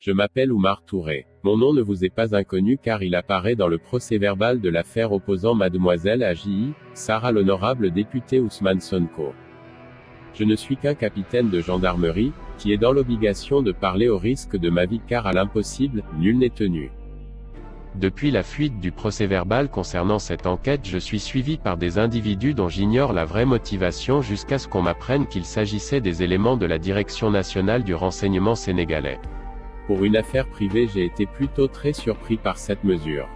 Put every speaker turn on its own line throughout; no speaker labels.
Je m'appelle Oumar Touré. Mon nom ne vous est pas inconnu car il apparaît dans le procès-verbal de l'affaire opposant mademoiselle AJ Sarah l'honorable député Ousmane Sonko. Je ne suis qu'un capitaine de gendarmerie, qui est dans l'obligation de parler au risque de ma vie car à l'impossible, nul n'est tenu.
Depuis la fuite du procès-verbal concernant cette enquête, je suis suivi par des individus dont j'ignore la vraie motivation jusqu'à ce qu'on m'apprenne qu'il s'agissait des éléments de la Direction nationale du renseignement sénégalais.
Pour une affaire privée, j'ai été plutôt très surpris par cette mesure.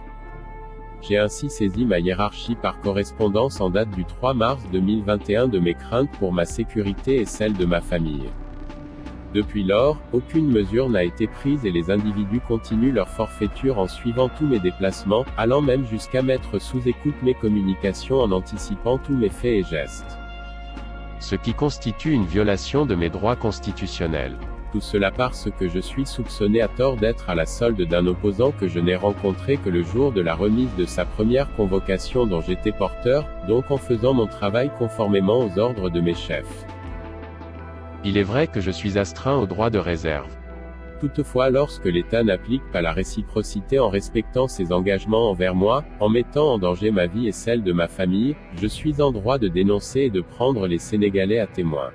J'ai ainsi saisi ma hiérarchie par correspondance en date du 3 mars 2021 de mes craintes pour ma sécurité et celle de ma famille. Depuis lors, aucune mesure n'a été prise et les individus continuent leur forfaiture en suivant tous mes déplacements, allant même jusqu'à mettre sous écoute mes communications en anticipant tous mes faits et gestes.
Ce qui constitue une violation de mes droits constitutionnels.
Tout cela parce que je suis soupçonné à tort d'être à la solde d'un opposant que je n'ai rencontré que le jour de la remise de sa première convocation dont j'étais porteur, donc en faisant mon travail conformément aux ordres de mes chefs.
Il est vrai que je suis astreint au droit de réserve.
Toutefois, lorsque l'État n'applique pas la réciprocité en respectant ses engagements envers moi, en mettant en danger ma vie et celle de ma famille, je suis en droit de dénoncer et de prendre les Sénégalais à témoin.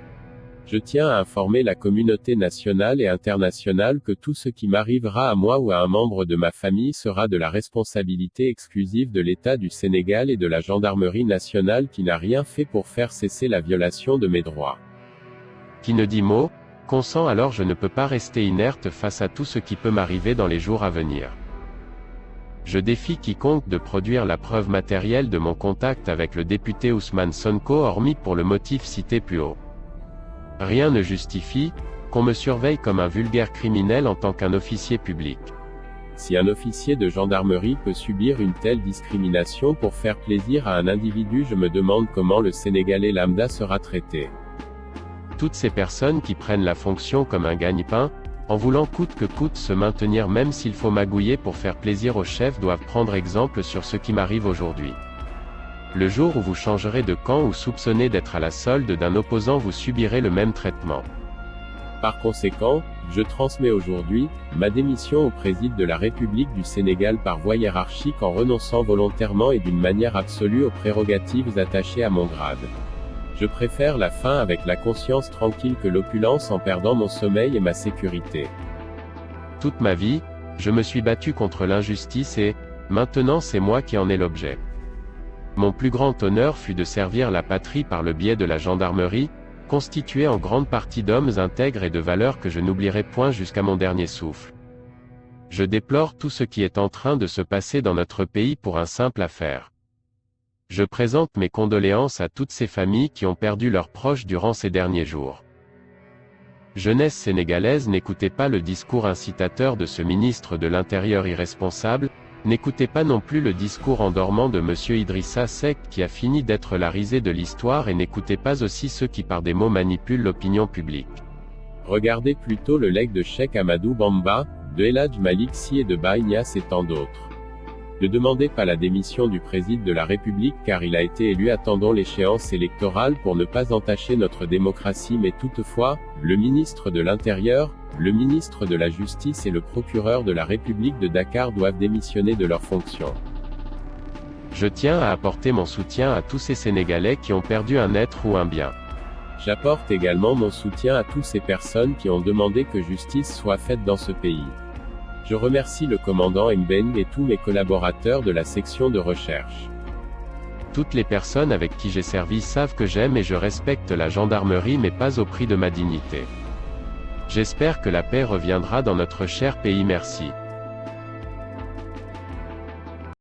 Je tiens à informer la communauté nationale et internationale que tout ce qui m'arrivera à moi ou à un membre de ma famille sera de la responsabilité exclusive de l'État du Sénégal et de la gendarmerie nationale qui n'a rien fait pour faire cesser la violation de mes droits.
Qui ne dit mot, consent, alors je ne peux pas rester inerte face à tout ce qui peut m'arriver dans les jours à venir. Je défie quiconque de produire la preuve matérielle de mon contact avec le député Ousmane Sonko hormis pour le motif cité plus haut. Rien ne justifie qu'on me surveille comme un vulgaire criminel en tant qu'un officier public.
Si un officier de gendarmerie peut subir une telle discrimination pour faire plaisir à un individu, je me demande comment le Sénégalais lambda sera traité.
Toutes ces personnes qui prennent la fonction comme un gagne-pain, en voulant coûte que coûte se maintenir même s'il faut magouiller pour faire plaisir au chef, doivent prendre exemple sur ce qui m'arrive aujourd'hui. Le jour où vous changerez de camp ou soupçonnez d'être à la solde d'un opposant, vous subirez le même traitement.
Par conséquent, je transmets aujourd'hui ma démission au président de la République du Sénégal par voie hiérarchique en renonçant volontairement et d'une manière absolue aux prérogatives attachées à mon grade. Je préfère la fin avec la conscience tranquille que l'opulence en perdant mon sommeil et ma sécurité.
Toute ma vie, je me suis battu contre l'injustice et, maintenant c'est moi qui en ai l'objet. Mon plus grand honneur fut de servir la patrie par le biais de la gendarmerie, constituée en grande partie d'hommes intègres et de valeurs que je n'oublierai point jusqu'à mon dernier souffle. Je déplore tout ce qui est en train de se passer dans notre pays pour une simple affaire. Je présente mes condoléances à toutes ces familles qui ont perdu leurs proches durant ces derniers jours. Jeunesse sénégalaise, n'écoutez pas le discours incitateur de ce ministre de l'Intérieur irresponsable, n'écoutez pas non plus le discours endormant de M. Idrissa Seck qui a fini d'être la risée de l'histoire, et n'écoutez pas aussi ceux qui par des mots manipulent l'opinion publique.
Regardez plutôt le legs de Cheikh Amadou Bamba, de El Hadj Malick Sy et de Baye Niasse et tant d'autres. Ne demandez pas la démission du président de la République car il a été élu. Attendons l'échéance électorale pour ne pas entacher notre démocratie, mais toutefois, le ministre de l'Intérieur, le ministre de la Justice et le procureur de la République de Dakar doivent démissionner de leurs fonctions.
Je tiens à apporter mon soutien à tous ces Sénégalais qui ont perdu un être ou un bien.
J'apporte également mon soutien à toutes ces personnes qui ont demandé que justice soit faite dans ce pays. Je remercie le commandant Mbeng et tous mes collaborateurs de la section de recherche.
Toutes les personnes avec qui j'ai servi savent que j'aime et je respecte la gendarmerie, mais pas au prix de ma dignité. J'espère que la paix reviendra dans notre cher pays. Merci.